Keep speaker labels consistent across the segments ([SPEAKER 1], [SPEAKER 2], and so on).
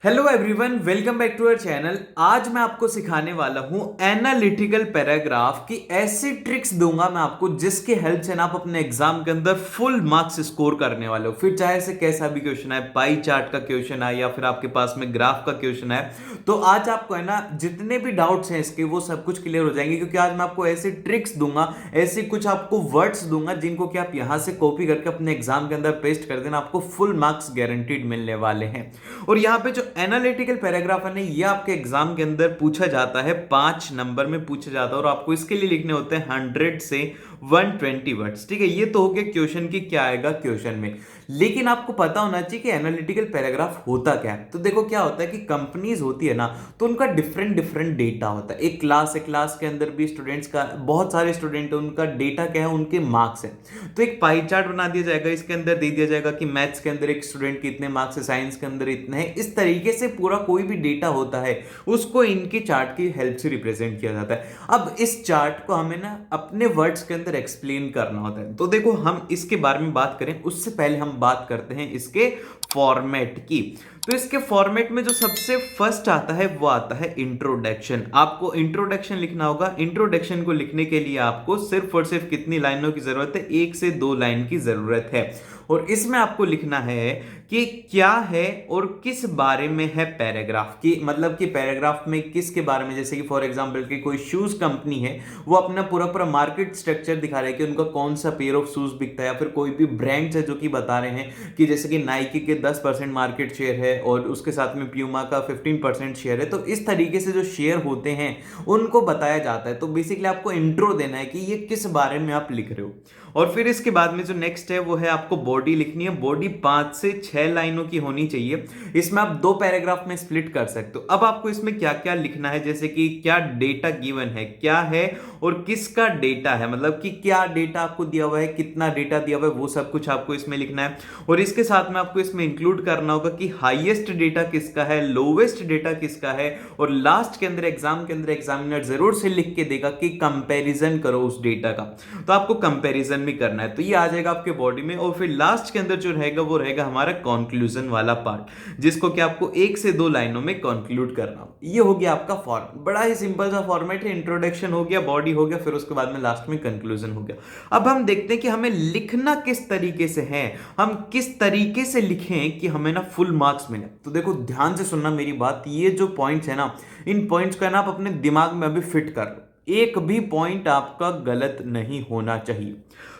[SPEAKER 1] Hello everyone, welcome back to our channel. आज मैं आपको सिखाने वाला हूं एनालिटिकल पैराग्राफ की ऐसी ट्रिक्स दूंगा मैं आपको जिसके हेल्प से ना आप अपने एग्जाम के अंदर फुल मार्क्स स्कोर करने वाले हो। फिर चाहे से कैसा भी क्वेश्चन आए, पाई चार्ट का क्वेश्चन आए या फिर आपके पास में ग्राफ का क्वेश्चन आए, तो आज आपको है ना जितने भी डाउट्स हैं इसके वो सब कुछ क्लियर हो जाएंगे, क्योंकि आज मैं आपको ऐसी ट्रिक्स दूंगा, ऐसी कुछ आपको वर्ड्स दूंगा जिनको कि आप यहां से कॉपी करके अपने एग्जाम के अंदर पेस्ट कर देना, आपको फुल मार्क्स गारंटीड मिलने वाले हैं। और यहाँ पे जो एनालिटिकल पैराग्राफ है ना, ये आपके एग्जाम के अंदर पूछा जाता है, 5 नंबर में पूछा जाता है और आपको इसके लिए लिखने होते हैं 100 से 120 वर्ड्स। ठीक है, ये तो हो गया क्वेश्चन की क्या आएगा क्वेश्चन में। लेकिन आपको पता होना चाहिए कि एनालिटिकल पैराग्राफ होता क्या है। तो देखो क्या होता है कि कंपनीज होती है ना, तो उनका डिफरेंट डिफरेंट डेटा होता है। एक क्लास है, क्लास के अंदर भी स्टूडेंट्स का बहुत सारे स्टूडेंट है, उनका डेटा क्या है, उनके मार्क्स है। तो एक पाई चार्ट बना दिया जाएगा, इसके अंदर दे दिया जाएगा कि मैथ्स के अंदर एक स्टूडेंट के इतने मार्क्स है, साइंस के अंदर इतने हैं। इस तरीके से पूरा कोई भी डेटा होता है उसको इनके चार्ट की हेल्प से रिप्रेजेंट किया जाता है। अब इस चार्ट को हमें ना अपने वर्ड्स के अंदर एक्सप्लेन करना होता है। तो देखो, हम इसके बारे में बात करें उससे पहले हम बात करते हैं इसके फॉर्मेट की। तो इसके फॉर्मेट में जो सबसे फर्स्ट आता है वो आता है इंट्रोडक्शन। आपको इंट्रोडक्शन लिखना होगा। इंट्रोडक्शन को लिखने के लिए आपको सिर्फ और सिर्फ कितनी लाइनों की जरूरत है, 1 से 2 लाइन की जरूरत है। और इसमें आपको लिखना है कि क्या है और किस बारे में है पैराग्राफ की, मतलब कि पैराग्राफ में किसके बारे में। जैसे कि फॉर एग्जांपल कि कोई शूज कंपनी है, वो अपना पूरा पूरा मार्केट स्ट्रक्चर दिखा रहे हैं कि उनका कौन सा पेयर ऑफ शूज बिकता है, या फिर कोई भी ब्रांड्स है जो कि बता रहे हैं कि जैसे कि नाइकी के 10% मार्केट शेयर है और उसके साथ में प्यूमा का 15% शेयर है। तो इस तरीके से जो शेयर होते हैं उनको बताया जाता है। तो बेसिकली आपको इंट्रो देना है कि ये किस बारे में आप लिख रहे हो। और फिर इसके बाद में जो नेक्स्ट है वो है आपको बॉडी लिखनी है। बॉडी 5 से 6 लाइनों की होनी चाहिए। इसमें आप 2 पैराग्राफ में स्प्लिट कर सकते हो। अब आपको इसमें क्या क्या लिखना है, जैसे कि क्या डेटा गिवन है, क्या है और किसका डेटा है, मतलब कि क्या डेटा आपको दिया हुआ है, कितना डेटा दिया हुआ है, वो सब कुछ आपको इसमें लिखना है। और इसके साथ में आपको इसमें इंक्लूड करना होगा कि हाईएस्ट डेटा किसका है, लोवेस्ट डेटा किसका है। और लास्ट के अंदर एग्जाम के अंदर एग्जामिनर जरूर से लिख के देगा कि कंपैरिजन करो उस डेटा का। तो आपको कंपैरिजन भी करना है। तो ये आ जाएगा आपके बॉडी में। और फिर लास्ट के अंदर जो रहेगा वो रहेगा हमारा कंक्लूजन वाला पार्ट, जिसको कि आपको 1 से 2 लाइनों में कंक्लूड करना। ये हो गया आपका फॉर्म। बड़ा ही सिंपल सा फॉर्मेट है। इंट्रोडक्शन हो गया, बॉडी हो गया, फिर उसके बाद में लास्ट में कंक्लूजन हो गया। अब हम देखते हैं कि हमें लिखना किस तरीके से है, हम किस तरीके से लिखें कि हमें ना फुल मार्क्स मिले। तो देखो, ध्यान से सुनना मेरी बात। ये जो पॉइंट्स है ना, इन पॉइंट्स का ना आप अपने दिमाग में अभी फिट कर लो। एक भी पॉइंट आपका गलत नहीं होना चाहिए।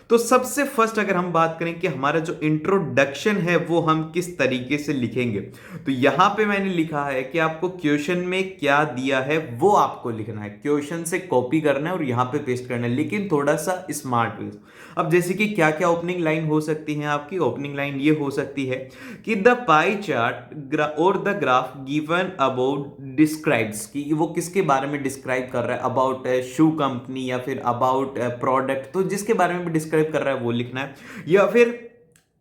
[SPEAKER 1] तो सबसे फर्स्ट अगर हम बात करें कि हमारा जो इंट्रोडक्शन है वो हम किस तरीके से लिखेंगे, तो यहां पे मैंने लिखा है कि आपको क्वेश्चन में क्या दिया है वो आपको लिखना है। क्वेश्चन से कॉपी करना है और यहां पे पेस्ट करना है, लेकिन थोड़ा सा स्मार्ट वे। अब जैसे कि क्या क्या ओपनिंग लाइन हो सकती है आपकी। ओपनिंग लाइन ये हो सकती है कि द पाई चार्ट और the graph given about describes, कि वो किसके बारे में डिस्क्राइब कर रहा है, अबाउट शू कंपनी या फिर अबाउट प्रोडक्ट। तो जिसके बारे में भी डिस्क्राइब कर रहा है वो लिखना है। या फिर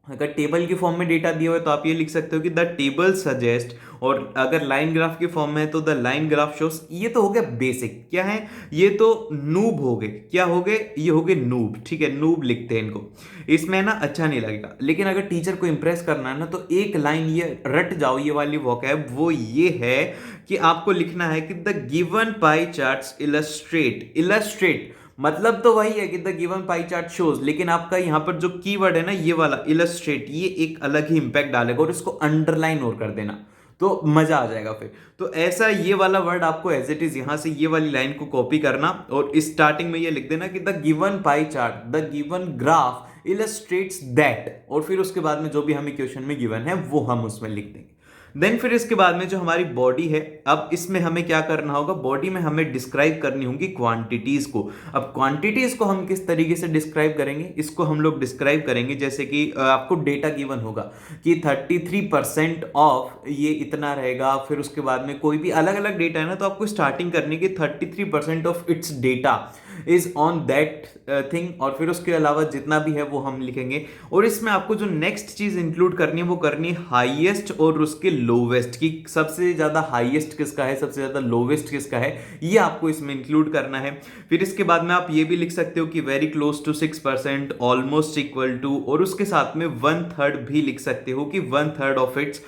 [SPEAKER 1] अगर टेबल की फॉर्म में डेटा दिया हुआ है तो आप ये लिख सकते हो कि द टेबल सजेस्ट। और अगर लाइन ग्राफ की फॉर्म में है तो द लाइन ग्राफ शोस। ये तो हो गया बेसिक। क्या है ये, तो नूब हो गए। क्या हो गए, ये हो गए नूब। ठीक है, नूब लिखते हैं इनको। इसमें ना अच्छा नहीं लगेगा, लेकिन अगर टीचर को इंप्रेस करना है ना, तो एक लाइन ये रट जाओ, ये वाली वोकैब वो ये है कि आपको लिखना है कि the given pie charts illustrate. Illustrate मतलब तो वही है कि the given pie chart shows, लेकिन आपका यहां पर जो कीवर्ड है ना, ये वाला इलस्ट्रेट, ये एक अलग ही इंपैक्ट डालेगा। और इसको अंडरलाइन और कर देना तो मजा आ जाएगा फिर। तो ऐसा ये वाला वर्ड आपको एज इट इज यहां से ये वाली लाइन को कॉपी करना और स्टार्टिंग में ये लिख देना कि the given pie chart, the given graph illustrates that. और फिर उसके बाद में जो भी हमें क्वेश्चन में गिवन है वो हम उसमें लिख देंगे। देन फिर इसके बाद में जो हमारी बॉडी है, अब इसमें हमें क्या करना होगा, बॉडी में हमें डिस्क्राइब करनी होगी क्वांटिटीज को। अब क्वांटिटीज को हम किस तरीके से डिस्क्राइब करेंगे, इसको हम लोग डिस्क्राइब करेंगे जैसे कि आपको डेटा गिवन होगा कि 33% ऑफ ये इतना रहेगा। फिर उसके बाद में कोई भी अलग अलग डेटा है ना, तो आपको स्टार्टिंग करनी है कि 33% of its data is on that thing, और फिर उसके अलावा जितना भी है वो हम लिखेंगे। और इसमें आपको जो नेक्स्ट चीज इंक्लूड करनी है वो करनी है हाईएस्ट और उसके लोवेस्ट की, सबसे ज्यादा हाईएस्ट किसका है, सबसे ज्यादा लोवेस्ट किसका है, ये आपको इसमें इंक्लूड करना है। फिर इसके बाद में आप ये भी लिख सकते हो कि very close to 6%, almost equal to, और उसके साथ में 1/3 भी लिख सकते हो कि 1/3 of its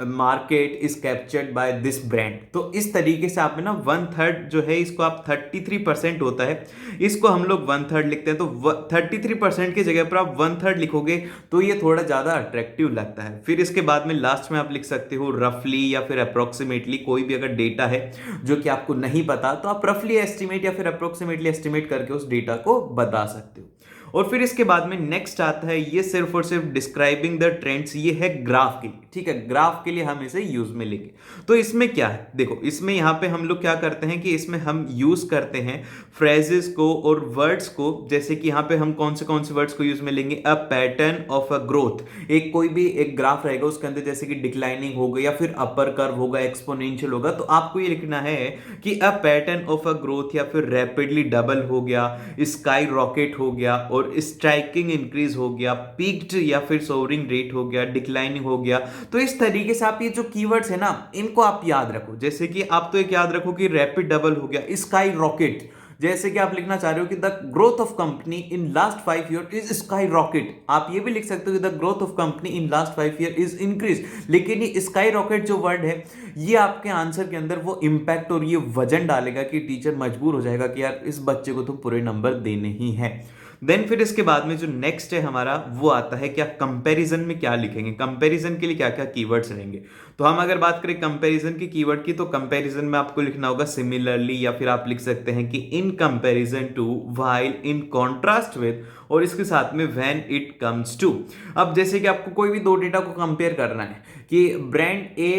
[SPEAKER 1] market is captured by this brand. तो इस तरीके से आप ना 1/3 जो है इसको आप 33% होता है, इसको हम लोग 1/3 लिखते हैं। तो 33% की जगह पर आप 1/3 लिखोगे तो ये थोड़ा ज्यादा अट्रैक्टिव लगता है। फिर इसके बाद में लास्ट में आप लिख सकते हो रफली या फिर अप्रोक्सीमेटली, कोई भी अगर डेटा है जो कि आपको नहीं पता तो आप रफली एस्टिमेट या फिर अप्रोक्सीमेटली एस्टिमेट करके उस डेटा को बता सकते हो। और फिर इसके बाद में नेक्स्ट आता है, ये सिर्फ और सिर्फ डिस्क्राइबिंग द ट्रेंड्स, ये है ग्राफ के लिए, ठीक है, ग्राफ के लिए हम इसे यूज में लेंगे। तो इसमें क्या है, देखो इसमें यहां पे हम लोग क्या करते हैं कि इसमें हम यूज करते हैं फ्रेजेस को और वर्ड्स को, जैसे कि यहां पे हम कौन से वर्ड्स को यूज में लेंगे, a pattern of a growth, एक कोई भी एक ग्राफ रहेगा उसके अंदर जैसे कि डिक्लाइनिंग होगा या फिर अपर कर्व होगा, एक्सपोनेंशियल होगा, तो आपको ये लिखना है कि a pattern of a growth, या फिर रैपिडली डबल हो गया, स्काई रॉकेट हो गया, और स्ट्राइकिंग इंक्रीज हो गया, पीक्ड या फिर सोअरिंग रेट हो गया, डिक्लाइनिंग हो गया। तो इस तरीके से आप ये जो कीवर्ड्स है ना इनको आप याद रखो। जैसे कि आप तो एक याद रखो कि रैपिड डबल हो गया, स्काई रॉकेट, जैसे कि आप लिखना चाह रहे हो कि the growth of company in last 5 year is sky rocket, आप ये भी लिख सकते हो कि the growth of company in last 5 year is increase. लेकिन ये स्काई रॉकेट जो वर्ड है ये आपके आंसर के अंदर वो इंपैक्ट और ये वजन डालेगा कि टीचर मजबूर हो जाएगा कि यार इस बच्चे को तो पूरे नंबर देने ही है। देन फिर इसके बाद में जो नेक्स्ट है हमारा वो आता है क्या, कंपैरिजन में क्या लिखेंगे, कंपैरिजन के लिए क्या क्या कीवर्ड्स रहेंगे। तो हम अगर बात करें कंपैरिजन की कीवर्ड की, तो कंपैरिजन में आपको लिखना होगा सिमिलरली, या फिर आप लिख सकते हैं कि in comparison to, while, in contrast with, और इसके साथ में व्हेन इट कम्स टू। अब जैसे कि आपको कोई भी दो डेटा को कंपेयर करना है कि brand A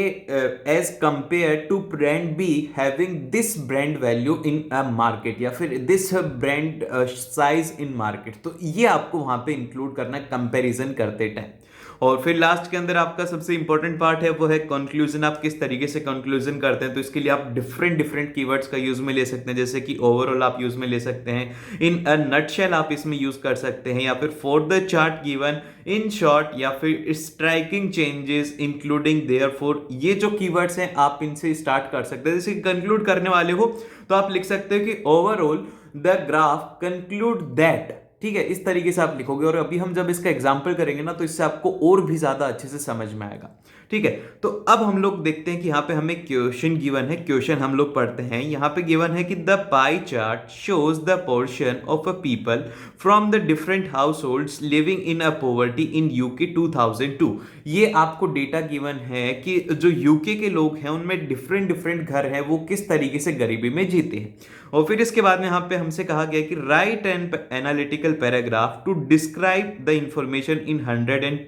[SPEAKER 1] as compare to brand B having this brand value in a market, या फिर this brand size in market, तो ये आपको वहां पे इंक्लूड करना है कंपैरिजन करते टाइम। और फिर लास्ट के अंदर आपका सबसे इंपॉर्टेंट पार्ट है वो है कंक्लूजन, आप किस तरीके से कंक्लूजन करते हैं। तो इसके लिए आप डिफरेंट कीवर्ड्स का यूज में ले सकते हैं, जैसे कि ओवरऑल आप यूज में ले सकते हैं, इन अ नटशेल आप इसमें यूज कर सकते हैं, या फिर for the chart given, in short, या फिर स्ट्राइकिंग चेंजेस इंक्लूडिंग देयरफॉर। ये जो कीवर्ड्स हैं आप इनसे स्टार्ट कर सकते हैं। जैसे कंक्लूड करने वाले हो तो आप लिख सकते हो कि overall the graph conclude that, ठीक है, इस तरीके से आप लिखोगे। और अभी हम जब इसका एग्जाम्पल करेंगे ना तो इससे आपको और भी ज्यादा अच्छे से समझ में आएगा, ठीक है। तो अब हम लोग देखते हैं कि यहाँ पे हमें क्वेश्चन गिवन है, क्वेश्चन हम लोग पढ़ते हैं। यहाँ पे गिवन है कि the pie chart shows the portion of a people from the different house holds living in a poverty in UK 2002। ये आपको डेटा गिवन है कि जो यूके के लोग हैं उनमें डिफरेंट घर हैं, वो किस तरीके से गरीबी में जीते हैं। और फिर इसके बाद में यहाँ पे हमसे कहा गया कि write an analytical paragraph to describe the information in 100 and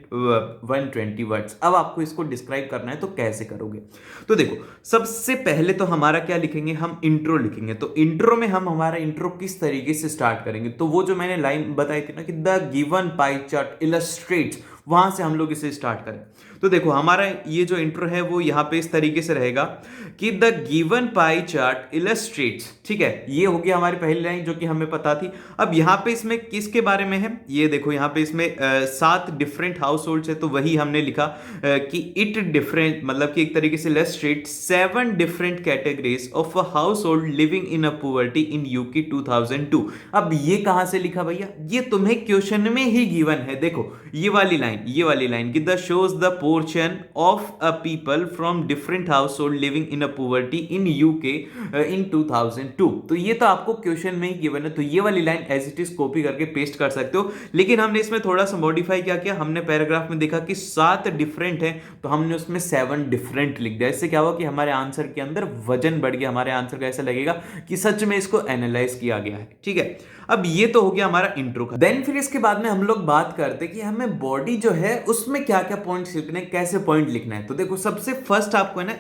[SPEAKER 1] 120 words. अब आपको इसको डिस्क्राइब करना है तो कैसे करोगे। तो देखो सबसे पहले तो हमारा क्या लिखेंगे, हम इंट्रो लिखेंगे। तो इंट्रो में हम हमारा इंट्रो किस तरीके से स्टार्ट करेंगे, तो वो जो मैंने लाइन बताई थी ना कि the given pie chart illustrates, वहां से हम लोग इसे स्टार्ट करें। तो देखो हमारा ये जो इंट्रो है वो यहां पे इस तरीके से रहेगा कि the given pie chart illustrates, ठीक है, ये हो गया हमारी पहली लाइन जो कि हमें पता थी। अब यहां पे इसमें किसके बारे में है, ये देखो यहां पे इसमें 7 डिफरेंट हाउस होल्ड्स है, तो वही हमने लिखा कि इट डिफरेंट, मतलब कि एक तरीके से illustrate 7 different categories of a house hold living in a poverty in UK 2002। अब ये कहां से लिखा भैया, ये तुम्हें क्वेश्चन में ही गिवन है। देखो ये वाली लाइन कि the shows the portion of a people from different household living in a poverty in UK in 2002। तो ये तो आपको क्वेश्चन में ही गिवन है, तो ये वाली line as it is copy करके पेस्ट कर सकते हो। लेकिन हमने इसमें थोड़ा सा मॉडिफाई क्या किया, हमने पैराग्राफ में देखा कि 7 डिफरेंट है तो हमने उसमें 7 डिफरेंट लिख दिया। इससे क्या हुआ कि हमारे आंसर के अंदर वजन बढ़ गया, हमारे आंसर का ऐसा लगेगा कि सच में इसको एनालाइज किया गया है, ठीक है। अब ये तो हो गया हमारा इंट्रो का। देन फिर इसके बाद में हम लोग बात करते कि हमें बॉडी जो है उसमें क्या क्या पॉइंट्स लिखने, कैसे पॉइंट लिखना है। तो देखो सबसे फर्स्ट आपको है ना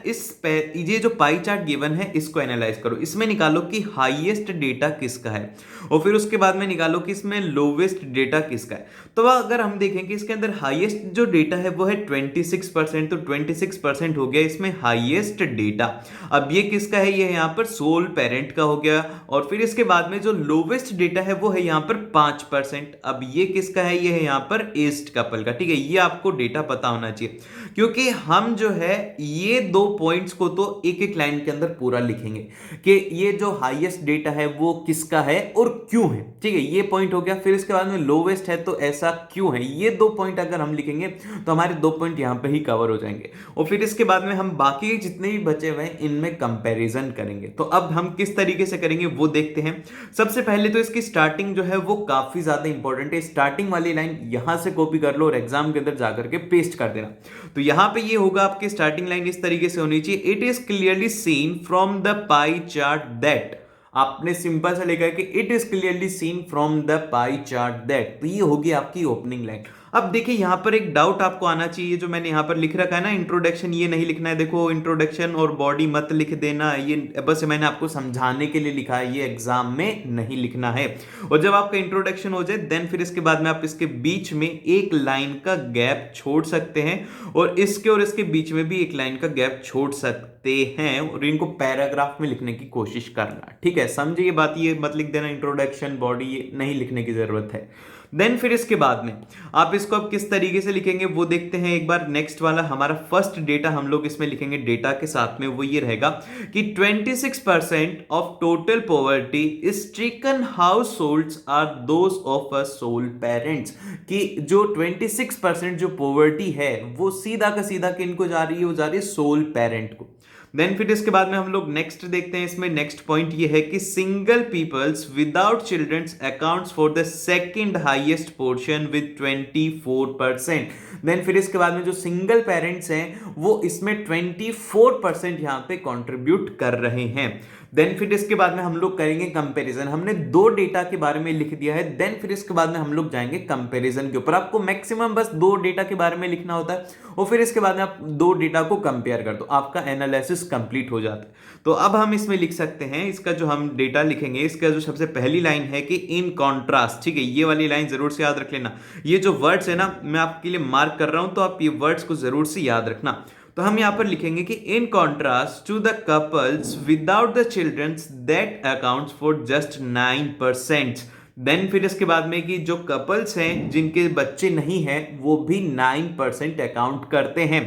[SPEAKER 1] ये जो पाई चार्ट गिवन है इसको एनालाइज करो, इसमें निकालो कि हाईएस्ट डेटा किसका है और फिर उसके बाद में निकालो कि इसमें लोवेस्ट डेटा किसका है। तो अगर हम देखें कि इसके अंदर हाईएस्ट जो डेटा है वो है 26%, तो 26% हो गया इसमें हाईएस्ट डेटा। अब ये किसका है, ये यहाँ पर सोल पेरेंट का हो गया। और फिर इसके बाद में जो लोवेस्ट डेटा है वो है यहाँ पर 5%। अब ये किसका है, ये है यहाँ पर एस्ट कपल का। ठीक है, ये आपको डेटा पता होना चाहिए क्योंकि हम जो है ये दो पॉइंट्स को तो एक एक लाइन के अंदर पूरा लिखेंगे कि ये जो हाईएस्ट डेटा है वो किसका है और क्यों है। ठीक है, ये पॉइंट हो गया। फिर इसके बाद में लोवेस्ट है तो ऐसा क्यों है, ये दो पॉइंट अगर हम लिखेंगे तो हमारे दो पॉइंट यहां पे ही कवर हो जाएंगे। और फिर इसके बाद में हम बाकी जितने भी बचे हुए हैं इनमें कंपैरिजन करेंगे। तो अब हम किस तरीके से करेंगे वो देखते हैं। सबसे पहले तो इसकी स्टार्टिंग जो है वो काफी ज्यादा इंपॉर्टेंट है। स्टार्टिंग वाली लाइन यहां से कॉपी कर लो और एग्जाम के अंदर जाकर के पेस्ट कर देना। तो यहां पे ये होगा, आपकी स्टार्टिंग लाइन इस तरीके से होनी चाहिए, it is clearly seen from the pie chart that. आपने सिंपल सा लिखा है कि it is clearly seen from the pie chart that. तो ये होगी आपकी ओपनिंग लाइन। अब देखिए यहां पर एक डाउट आपको आना चाहिए, जो मैंने यहां पर लिख रखा है ना इंट्रोडक्शन, ये नहीं लिखना है। देखो इंट्रोडक्शन और बॉडी मत लिख देना, ये बस मैंने आपको समझाने के लिए लिखा है, ये एग्जाम में नहीं लिखना है। और जब आपका इंट्रोडक्शन हो जाए देन फिर इसके बाद में आप इसके बीच में एक लाइन का गैप छोड़ सकते हैं और इसके बीच में भी एक लाइन का गैप छोड़ सकते हैं और इनको पैराग्राफ में लिखने की कोशिश करना। ठीक है, समझिए ये बात, ये मत लिख देना इंट्रोडक्शन बॉडी, ये नहीं लिखने की जरूरत है। देन फिर इसके बाद में आप इसको अब किस तरीके से लिखेंगे वो देखते हैं एक बार। नेक्स्ट वाला हमारा फर्स्ट डेटा हम लोग इसमें लिखेंगे डेटा के साथ में, वो ये रहेगा कि 26% of total poverty stricken households are those of a sole parents. कि जो 26% जो पॉवर्टी है वो सीधा का सीधा किनको जा रही है, वो जा रही है सोल पेरेंट को। देन फिर इसके बाद में हम लोग नेक्स्ट देखते हैं। इसमें नेक्स्ट पॉइंट ये है कि single peoples without childrens accounts for the second highest portion with 24%। Then फिर इसके बाद में जो सिंगल पेरेंट्स हैं वो इसमें 24% यहां पे कंट्रीब्यूट कर रहे हैं। देन फिर इसके बाद में हम लोग करेंगे कंपैरिजन। हमने दो डेटा के बारे में लिख दिया है, देन फिर इसके बाद में हम लोग जाएंगे कंपैरिजन के ऊपर। आपको मैक्सिमम बस दो डेटा के बारे में लिखना होता है और फिर इसके बाद में आप दो डेटा को कंपेयर कर दो, आपका एनालिसिस कंप्लीट हो जाता है। तो अब हम इसमें लिख सकते हैं, इसका जो हम डेटा लिखेंगे इसका जो सबसे पहली लाइन है कि इन कॉन्ट्रास्ट। ठीक है, ये वाली लाइन जरूर से याद रख लेना। ये जो वर्ड्स है ना मैं आपके लिए मार्क कर रहा हूं, तो आप ये वर्ड्स को जरूर से याद रखना। तो हम यहां पर लिखेंगे कि in contrast to the couples without the childrens that accounts for just 9%। Then फिर इसके बाद में कि जो कपल्स हैं जिनके बच्चे नहीं हैं वो भी 9% अकाउंट करते हैं।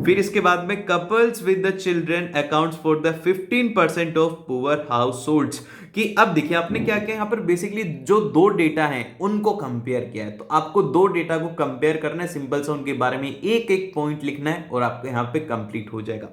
[SPEAKER 1] फिर इसके बाद में couples with the children accounts for the 15% of poor house holds. कि अब देखिए आपने क्या किया, यहाँ पर बेसिकली जो दो डेटा हैं उनको कंपेयर किया है। तो आपको दो डेटा को कंपेयर करना है, सिंपल सा उनके बारे में एक एक पॉइंट लिखना है और आपको यहाँ पे कंप्लीट हो जाएगा।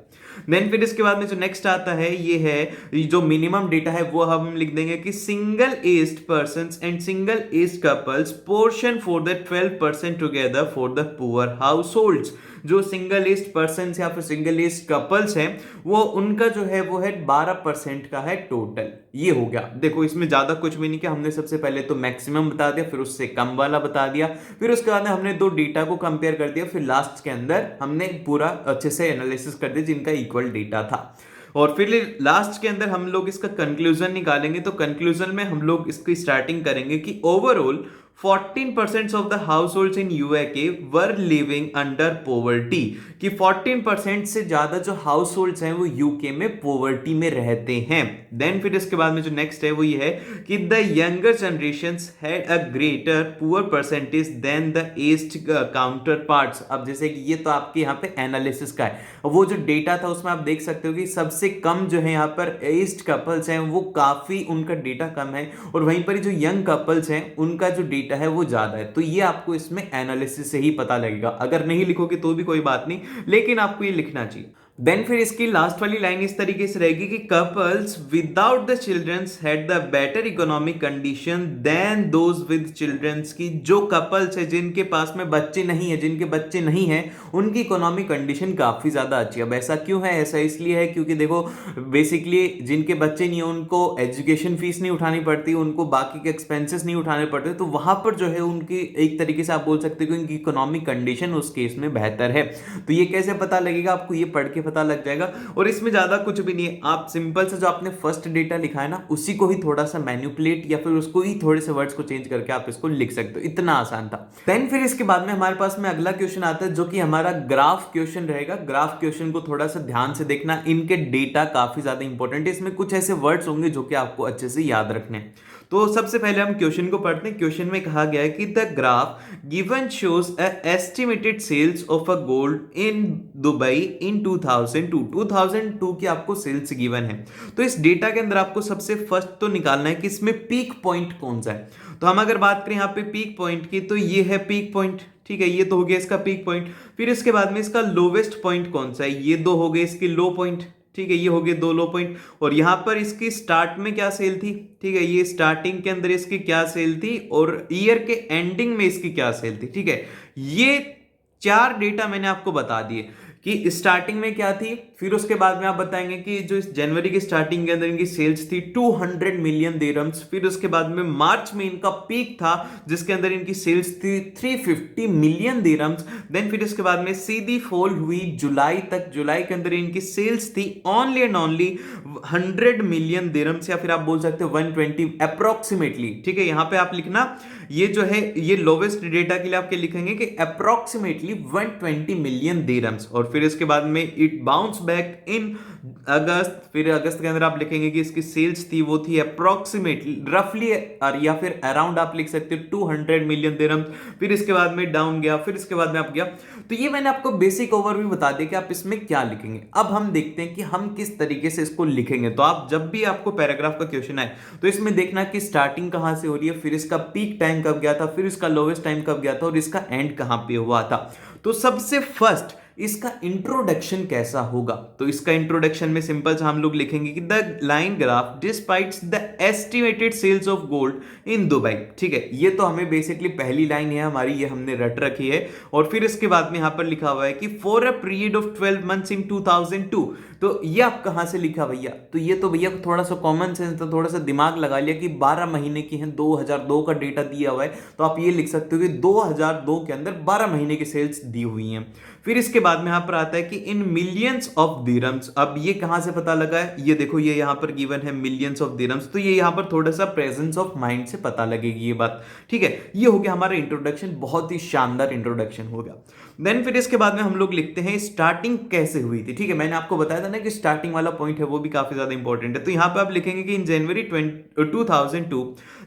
[SPEAKER 1] देन फिर इसके बाद में जो नेक्स्ट आता है ये है जो मिनिमम डेटा है वो हम लिख देंगे कि single aged persons and single aged couples portion for the 12% together for the poor house holds. जो सिंगल एज्ड पर्सन या फिर सिंगल एज्ड कपल्स हैं वो उनका जो है वो है 12% का है टोटल। ये हो गया। देखो इसमें ज्यादा कुछ भी नहीं किया, हमने सबसे पहले तो मैक्सिमम बता दिया, फिर उससे कम वाला बता दिया, फिर उसके बाद हमने दो डेटा को कंपेयर कर दिया, फिर लास्ट के अंदर हमने पूरा अच्छे से एनालिसिस कर दिया जिनका इक्वल डेटा था। और फिर लास्ट के अंदर हम लोग इसका कंक्लूजन निकालेंगे। तो कंक्लूजन में हम लोग इसकी स्टार्टिंग करेंगे कि overall 14% of the households in UAK were living under poverty। कि 14% से ज्यादा जो हाउस होल्ड्स हैं वो यूके में पॉवर्टी में रहते हैं। देन फिर इसके बाद में जो नेक्स्ट है वो ये है कि the younger generations had a greater poor percentage than the aged counterparts. अब जैसे कि ये तो आपके यहाँ पे एनालिसिस का है, वो जो डेटा था उसमें आप देख सकते हो कि सबसे कम जो है यहाँ पर एज्ड कपल्स हैं वो काफी उनका डेटा कम है और वहीं पर जो यंग कपल्स हैं उनका जो डेटा है वो ज्यादा है। तो ये आपको इसमें एनालिसिस से ही पता लगेगा, अगर नहीं लिखोगे तो भी कोई बात नहीं, लेकिन आपको ये लिखना चाहिए। देन फिर इसकी लास्ट वाली लाइन इस तरीके से रहेगी कि couples without the childrens had the better economic condition than those with childrens, की जो कपल्स है जिनके पास में बच्चे नहीं है, जिनके बच्चे नहीं है, उनकी इकोनॉमिक कंडीशन काफी ज्यादा अच्छी है। अब ऐसा क्यों है? ऐसा इसलिए है क्योंकि देखो बेसिकली जिनके बच्चे नहीं है उनको एजुकेशन फीस नहीं उठानी पड़ती, उनको बाकी के एक्सपेंसेस नहीं उठाने पड़ते, तो वहां पर जो है उनकी एक तरीके से आप बोल सकते हो कि उनकी इकोनॉमिक कंडीशन उस केस में बेहतर है। तो ये कैसे पता लगेगा? आपको ये पढ़ के पता लग जाएगा। और इसमें ज्यादा कुछ भी नहीं है, आप सिंपल से जो आपने फर्स्ट डेटा लिखा है ना उसी को ही थोड़ा सा मैनिपुलेट या फिर उसको ही थोड़े से वर्ड्स को चेंज करके आप इसको लिख सकते हो। इतना आसान था। देन फिर इसके बाद में हमारे पास में अगला क्वेश्चन आता है जो कि हमारा ग्राफ क्वेश्चन रहेगा। ग्राफ क्वेश्चन को थोड़ा सा ध्यान से देखना, इनके डेटा काफी ज्यादा इंपॉर्टेंट है, इसमें कुछ ऐसे वर्ड्स होंगे जो कि आपको अच्छे से याद रखने हैं। तो सबसे पहले हम क्वेश्चन को पढ़ते हैं। क्वेश्चन में कहा गया है कि the graph given shows estimated sales of a gold in Dubai in 2002 की आपको सेल्स गिवन है। तो इस डेटा के अंदर आपको सबसे फर्स्ट तो निकालना है कि इसमें पीक पॉइंट कौन सा है। तो हम अगर बात करें यहाँ पे पीक पॉइंट की, तो ये है पीक पॉइंट, ठीक है, ये तो हो गया इसका पीक पॉइंट। फिर इसके बाद में इसका लोवेस्ट पॉइंट कौन सा है, ये दो हो गए इसके लो पॉइंट, ठीक है, ये हो गए दो लो पॉइंट। और यहां पर इसकी स्टार्ट में क्या सेल थी, ठीक है, ये स्टार्टिंग के अंदर इसकी क्या सेल थी और ईयर के एंडिंग में इसकी क्या सेल थी, ठीक है। ये चार डेटा मैंने आपको बता दिए कि स्टार्टिंग में क्या थी, फिर उसके बाद में आप बताएंगे कि जो इस जनवरी की स्टार्टिंग के अंदर इनकी सेल्स थी 200 मिलियन दिरहम्स। फिर उसके बाद में मार्च में इनका पीक था जिसके अंदर इनकी सेल्स थी 350 मिलियन दिरहम्स। देन फिर इसके बाद में सीधी फॉल हुई जुलाई तक। जुलाई के अंदर इनकी सेल्स थी only and only 100 million dirhams, या फिर आप बोल सकते हो 120 अप्रोक्सीमेटली, ठीक है। यहां पे आप लिखना ये जो है ये लोवेस्ट डेटा के लिए आपके लिखेंगे कि अप्रोक्सीमेटली 120 मिलियन दिरहम्स। और फिर इसके बाद में इट बाउंस बैक इन अगस्त। फिर अगस्त के अंदर आप लिखेंगे कि इसकी सेल्स थी वो थी अप्रोक्सीमेटली रफली या फिर अराउंड आप लिख सकते हो 200 मिलियन दिरहम्स। फिर इसके बाद में डाउन गया, फिर इसके बाद में आप गया। तो ये मैंने आपको बेसिक ओवरव्यू बता दिया कि आप इसमें क्या लिखेंगे। अब हम देखते हैं कि हम किस तरीके से इसको लिखेंगे। तो आप जब भी आपको पैराग्राफ का क्वेश्चन आए तो इसमें देखना कि स्टार्टिंग कहां से हो रही है, फिर इसका पीक टाइम कब गया था, फिर इसका लोवेस्ट टाइम कब गया था और इसका एंड कहां पे हुआ था। तो सबसे फर्स्ट इसका इंट्रोडक्शन कैसा होगा। तो इसका इंट्रोडक्शन में सिंपल सा हम लोग लिखेंगे कि the line graph depicts the estimated sales of gold in Dubai, ठीक है। ये तो हमें बेसिकली पहली लाइन है हमारी, ये हमने रट रखी है। और फिर इसके बाद में यहां पर लिखा हुआ है कि for a period of 12 months in 2002। तो ये आप कहां से लिखा भैया? तो ये तो भैया थोड़ा सा कॉमन सेंस था, थोड़ा सा दिमाग लगा लिया कि 12 महीने की हैं, 2002 का डेटा दिया हुआ है, तो आप ये लिख सकते हो कि 2002 के अंदर 12 महीने की सेल्स दी हुई हैं। फिर इसके बाद में यहां पर आता है कि इन मिलियंस ऑफ दिरहम्स। अब ये कहां से पता लगा है? ये देखो ये यहां पर गिवन है मिलियंस ऑफ दिरहम्स, तो ये यहां पर थोड़ा सा प्रेजेंस ऑफ माइंड से पता लगेगी ये बात, ठीक है। ये हो गया हमारा इंट्रोडक्शन, बहुत ही शानदार इंट्रोडक्शन हो गया। देन फिर इसके बाद में हम लोग लिखते हैं स्टार्टिंग कैसे हुई थी, ठीक है। मैंने आपको बताया था ना कि स्टार्टिंग वाला पॉइंट है वो भी काफी ज्यादा इंपॉर्टेंट है। तो यहां पे आप लिखेंगे कि in January 2002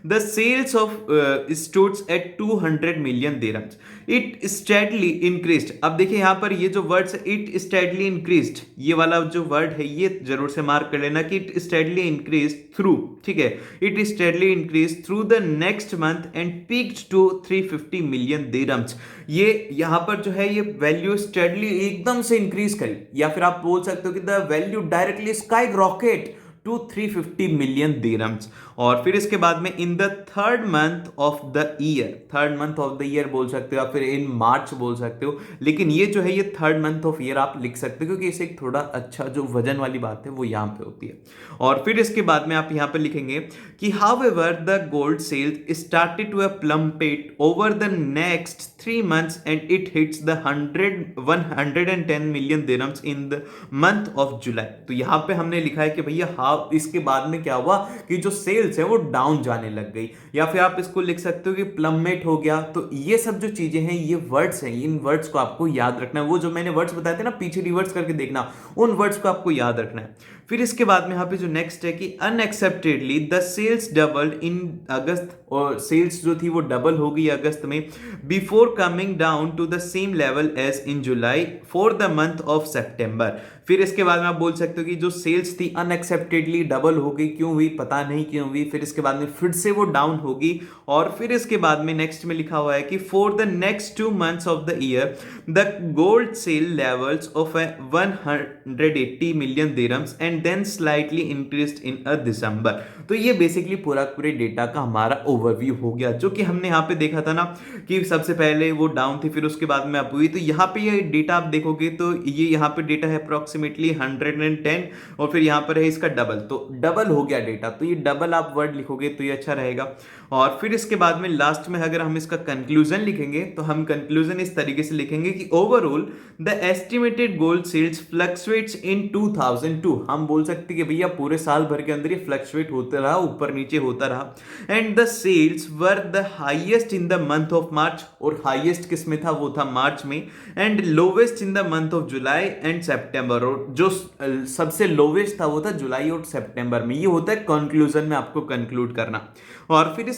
[SPEAKER 1] the sales of stood at 200 million dirhams. It steadily increased. अब देखिए यहां पर ये जो वर्ड्स इट स्टेडली इंक्रीज्ड, ये वाला जो वर्ड है ये जरूर से मार्क कर लेना कि इट स्टेडली इंक्रीज्ड थ्रू, ठीक है। It steadily increased through the next month and peaked to 350 million dirhams. ये यहां पर जो है ये वैल्यू स्टेडली एकदम से इंक्रीज करी, या फिर आप बोल सकते हो कि the value directly skyrocket to 350 million dirhams. और फिर इसके बाद में in the third month of the year, third month of the year बोल सकते हो या फिर इन मार्च बोल सकते हो, लेकिन ये जो है ये थर्ड मंथ ऑफ ईयर आप लिख सकते हो क्योंकि इसे एक थोड़ा अच्छा जो वजन वाली बात है वो यहां पे होती है। और फिर इसके बाद में आप यहां पे लिखेंगे कि however the gold sales started to plummet over the next 3 months and it hits the 110 million dirhams in the month of July. तो यहां पे हमने लिखा है कि भैया हाँ, इसके बाद में क्या हुआ कि जो सेल्स है वो डाउन जाने लग गई, या फिर आप इसको लिख सकते हो कि प्लम्मेट हो गया। तो ये सब जो चीजें हैं ये वर्ड्स हैं, इन वर्ड्स को आपको याद रखना है। वो जो मैंने वर्ड्स बताए थे ना पीछे रिवर्स करके देखना, उन वर्ड्स को आपको याद रखना है। फिर इसके बाद में यहाँ पे जो नेक्स्ट है कि अनएक्सेप्टेडली द सेल्स डबल्ड इन अगस्त, और सेल्स जो थी वो डबल हो गई अगस्त में, before coming down to the same level as in July for the month of September. फिर इसके बाद में आप बोल सकते हो कि जो सेल्स थी अनएक्सेप्टेडली डबल हो गई, क्यों हुई पता नहीं क्यों हुई, फिर इसके बाद में फिर से वो डाउन होगी, और फिर इसके बाद में नेक्स्ट में लिखा हुआ है कि for the next 2 months of the year the gold sale levels of 180 million dirhams and then slightly increased in December. तो ये बेसिकली पूरे डेटा का हमारा ओवरव्यू हो गया, जो कि हमने यहाँ पे देखा था ना कि सबसे पहले वो डाउन थी, फिर उसके बाद में अप हुई। तो यहाँ पे ये डेटा आप देखोगे तो ये यहाँ पे डेटा है अप्रोक्सीमेटली 110, और फिर यहाँ पर है इसका डबल, तो डबल हो गया डेटा। तो ये डबल आप वर्ड लिखोगे तो ये अच्छा रहेगा। और फिर इसके बाद में लास्ट में अगर हम इसका कंक्लूजन लिखेंगे तो हम कंक्लूजन इस तरीके से लिखेंगे कि overall the estimated gold sales fluctuates in 2002। हम बोल सकते हैं कि भैया पूरे साल भर के अंदर ये फ्लक्चुएट होता रहा, ऊपर नीचे होता रहा। And the sales were the highest in the month of March, और हाईएस्ट किस में था, वो था मार्च में। And lowest in the month of July and September, और जो सबसे लोवेस्ट था वो था जुलाई और सितंबर में। ये होता है कंक्लूजन में आपको कंक्लूड करना। और फिर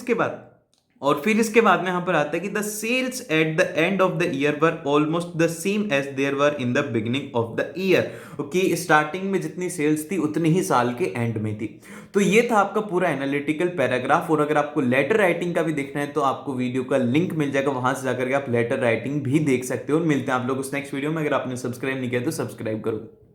[SPEAKER 1] इसके बाद में यहां पर आता है कि the sales at the end of the year were almost the same as there were in the beginning of the year, कि स्टार्टिंग में जितनी सेल्स थी उतनी ही साल के एंड में थी। तो ये था आपका पूरा एनालिटिकल पैराग्राफ। और अगर आपको लेटर राइटिंग का भी देखना है तो आपको वीडियो का लिंक मिल जाएगा, वहां से जाकर के आप लेटर राइटिंग भी देख सकते हो। मिलते हैं आप लोग उस नेक्स्ट वीडियो में। अगर आपने सब्सक्राइब नहीं किया तो सब्सक्राइब करो।